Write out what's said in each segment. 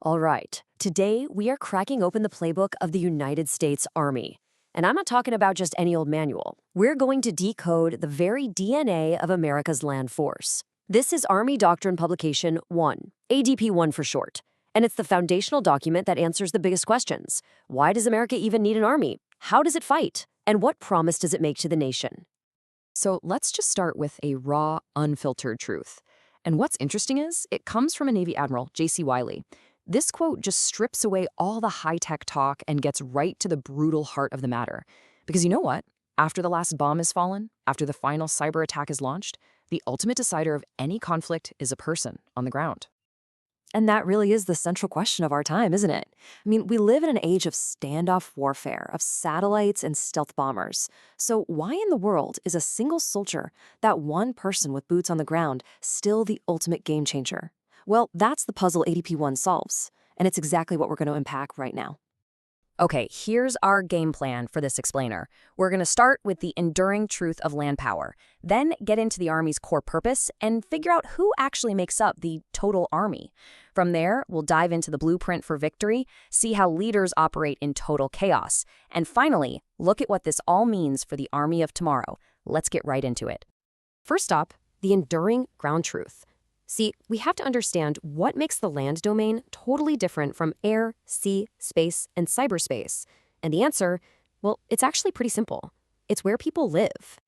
All right, today we are cracking open the playbook of the United States Army. And I'm not talking about just any old manual. We're going to decode the very DNA of America's land force. This is Army Doctrine Publication 1, ADP 1 for short. And it's the foundational document that answers the biggest questions. Why does America even need an army? How does it fight? And what promise does it make to the nation? So let's just start with a raw, unfiltered truth. And what's interesting is, it comes from a Navy Admiral, J.C. Wiley. This quote just strips away all the high-tech talk and gets right to the brutal heart of the matter. Because you know what? After the last bomb has fallen, after the final cyber attack is launched, the ultimate decider of any conflict is a person on the ground. And that really is the central question of our time, isn't it? I mean, we live in an age of standoff warfare, of satellites and stealth bombers. So why in the world is a single soldier, that one person with boots on the ground, still the ultimate game changer? Well, that's the puzzle ADP-1 solves, and it's exactly what we're going to unpack right now. Okay, here's our game plan for this explainer. We're going to start with the enduring truth of land power, then get into the Army's core purpose and figure out who actually makes up the total Army. From there, we'll dive into the blueprint for victory, see how leaders operate in total chaos, and finally, look at what this all means for the Army of tomorrow. Let's get right into it. First up, the enduring ground truth. See, we have to understand what makes the land domain totally different from air, sea, space, and cyberspace. And the answer, well, it's actually pretty simple. It's where people live.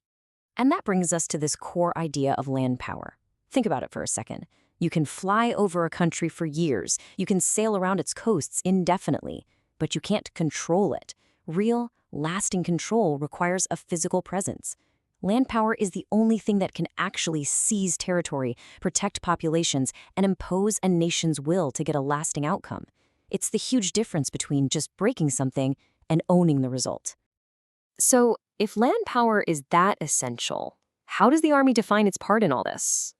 And that brings us to this core idea of land power. Think about it for a second. You can fly over a country for years. You can sail around its coasts indefinitely, but you can't control it. Real, lasting control requires a physical presence. Land power is the only thing that can actually seize territory, protect populations, and impose a nation's will to get a lasting outcome. It's the huge difference between just breaking something and owning the result. So, if land power is that essential, how does the Army define its part in all this?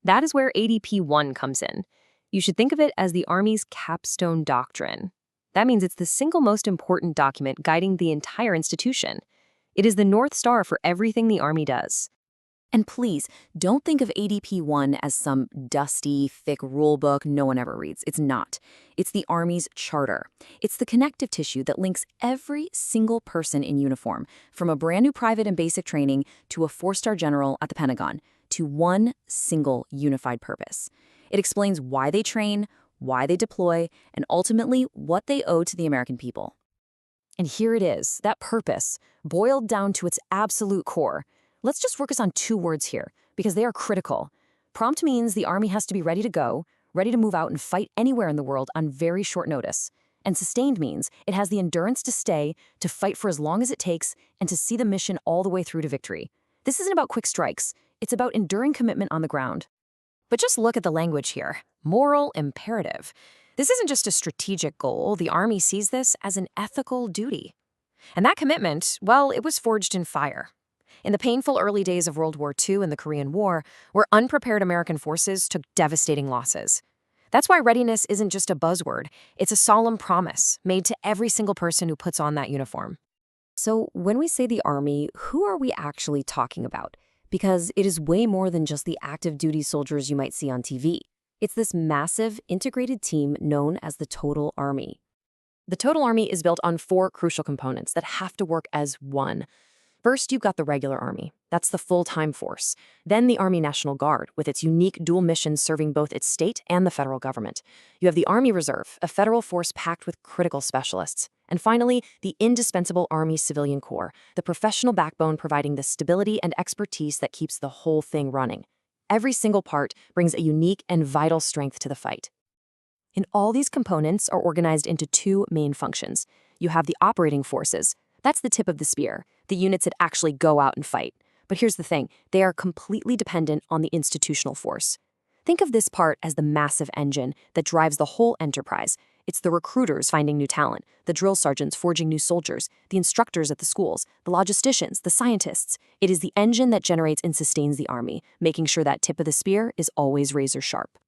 That is where ADP-1 comes in. You should think of it as the Army's capstone doctrine. That means it's the single most important document guiding the entire institution. It is the North Star for everything the Army does. And please, don't think of ADP-1 as some dusty, thick rulebook no one ever reads. It's not. It's the Army's charter. It's the connective tissue that links every single person in uniform, from a brand new private in basic training to a four-star general at the Pentagon, to one single unified purpose. It explains why they train, why they deploy, and ultimately what they owe to the American people. And here it is, that purpose, boiled down to its absolute core. Let's just focus on two words here, because they are critical. Prompt means the Army has to be ready to go, ready to move out and fight anywhere in the world on very short notice. And sustained means it has the endurance to stay, to fight for as long as it takes, and to see the mission all the way through to victory. This isn't about quick strikes. It's about enduring commitment on the ground. But just look at the language here. Moral imperative. This isn't just a strategic goal. The Army sees this as an ethical duty. And that commitment, well, it was forged in fire. In the painful early days of World War II and the Korean War, where unprepared American forces took devastating losses. That's why readiness isn't just a buzzword. It's a solemn promise made to every single person who puts on that uniform. So when we say the Army, who are we actually talking about? Because it is way more than just the active duty soldiers you might see on TV. It's this massive, integrated team known as the Total Army. The Total Army is built on four crucial components that have to work as one. First, you've got the regular Army. That's the full-time force. Then the Army National Guard, with its unique dual missions serving both its state and the federal government. You have the Army Reserve, a federal force packed with critical specialists. And finally, the indispensable Army Civilian Corps, the professional backbone providing the stability and expertise that keeps the whole thing running. Every single part brings a unique and vital strength to the fight. And all these components are organized into two main functions. You have the operating forces. That's the tip of the spear, the units that actually go out and fight. But here's the thing, they are completely dependent on the institutional force. Think of this part as the massive engine that drives the whole enterprise. It's the recruiters finding new talent, the drill sergeants forging new soldiers, the instructors at the schools, the logisticians, the scientists. It is the engine that generates and sustains the Army, making sure that tip of the spear is always razor sharp.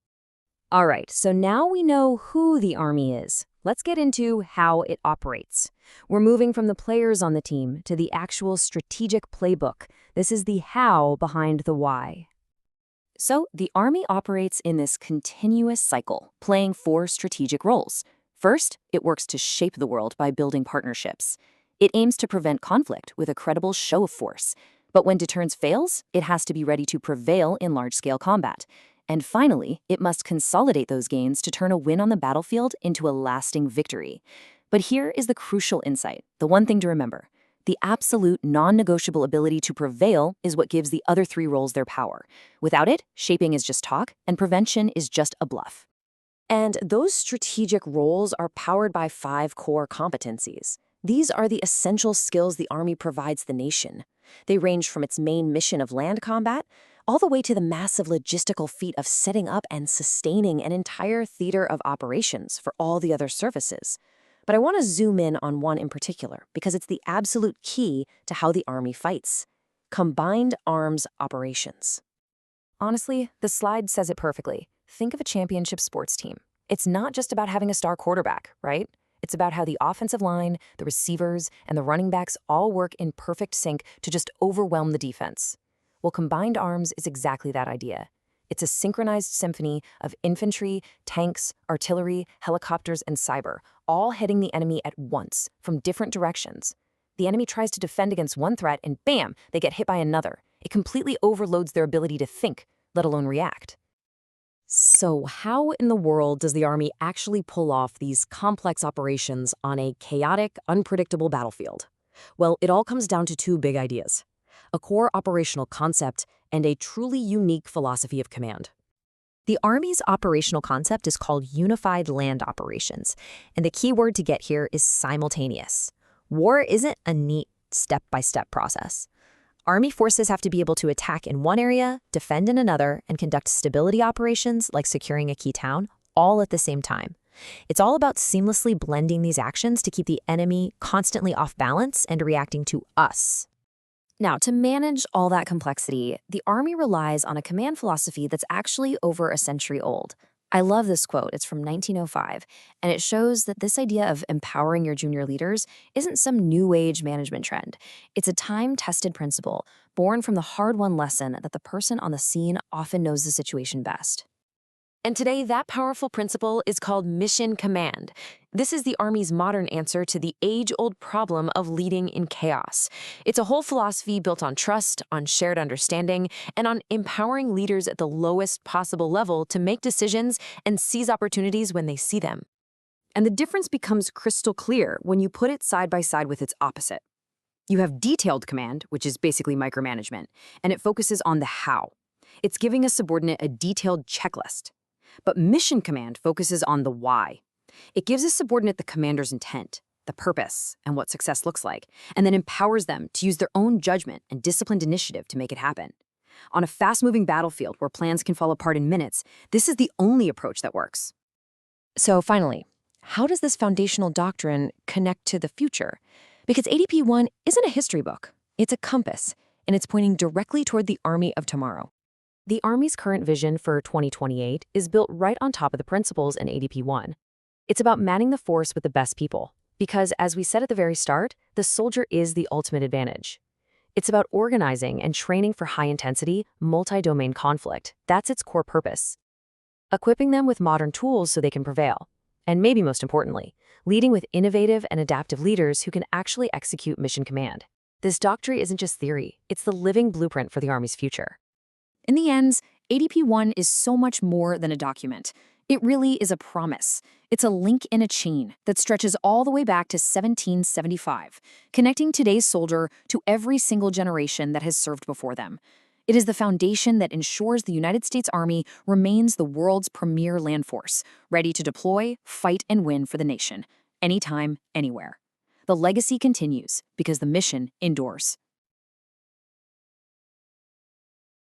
All right, so now we know who the Army is. Let's get into how it operates. We're moving from the players on the team to the actual strategic playbook. This is the how behind the why. So the Army operates in this continuous cycle, playing four strategic roles. First, it works to shape the world by building partnerships. It aims to prevent conflict with a credible show of force. But when deterrence fails, it has to be ready to prevail in large-scale combat. And finally, it must consolidate those gains to turn a win on the battlefield into a lasting victory. But here is the crucial insight, the one thing to remember. The absolute non-negotiable ability to prevail is what gives the other three roles their power. Without it, shaping is just talk, and prevention is just a bluff. And those strategic roles are powered by 5 core competencies. These are the essential skills the Army provides the nation. They range from its main mission of land combat all the way to the massive logistical feat of setting up and sustaining an entire theater of operations for all the other services. But I want to zoom in on one in particular because it's the absolute key to how the Army fights: combined arms operations. Honestly, the slide says it perfectly. Think of a championship sports team. It's not just about having a star quarterback, right? It's about how the offensive line, the receivers, and the running backs all work in perfect sync to just overwhelm the defense. Well, combined arms is exactly that idea. It's a synchronized symphony of infantry, tanks, artillery, helicopters, and cyber, all hitting the enemy at once, from different directions. The enemy tries to defend against one threat, and bam, they get hit by another. It completely overloads their ability to think, let alone react. So how in the world does the Army actually pull off these complex operations on a chaotic, unpredictable battlefield? Well, it all comes down to 2 big ideas: a core operational concept and a truly unique philosophy of command. The Army's operational concept is called Unified Land Operations, and the key word to get here is simultaneous. War isn't a neat step-by-step process. Army forces have to be able to attack in one area, defend in another, and conduct stability operations like securing a key town, all at the same time. It's all about seamlessly blending these actions to keep the enemy constantly off balance and reacting to us. Now, to manage all that complexity, the Army relies on a command philosophy that's actually over a century old. I love this quote. It's from 1905, and it shows that this idea of empowering your junior leaders isn't some new age management trend. It's a time-tested principle born from the hard-won lesson that the person on the scene often knows the situation best. And today, that powerful principle is called mission command. This is the Army's modern answer to the age-old problem of leading in chaos. It's a whole philosophy built on trust, on shared understanding, and on empowering leaders at the lowest possible level to make decisions and seize opportunities when they see them. And the difference becomes crystal clear when you put it side by side with its opposite. You have detailed command, which is basically micromanagement, and it focuses on the how. It's giving a subordinate a detailed checklist. But mission command focuses on the why. It gives a subordinate the commander's intent, the purpose, and what success looks like, and then empowers them to use their own judgment and disciplined initiative to make it happen. On a fast-moving battlefield where plans can fall apart in minutes, this is the only approach that works. So finally, how does this foundational doctrine connect to the future? Because ADP 1 isn't a history book. It's a compass, and it's pointing directly toward the Army of tomorrow. The Army's current vision for 2028 is built right on top of the principles in ADP 1. It's about manning the force with the best people, because as we said at the very start, the soldier is the ultimate advantage. It's about organizing and training for high-intensity, multi-domain conflict. That's its core purpose. Equipping them with modern tools so they can prevail. And maybe most importantly, leading with innovative and adaptive leaders who can actually execute mission command. This doctrine isn't just theory, it's the living blueprint for the Army's future. In the end, ADP 1 is so much more than a document. It really is a promise. It's a link in a chain that stretches all the way back to 1775, connecting today's soldier to every single generation that has served before them. It is the foundation that ensures the United States Army remains the world's premier land force, ready to deploy, fight, and win for the nation, anytime, anywhere. The legacy continues because the mission endures.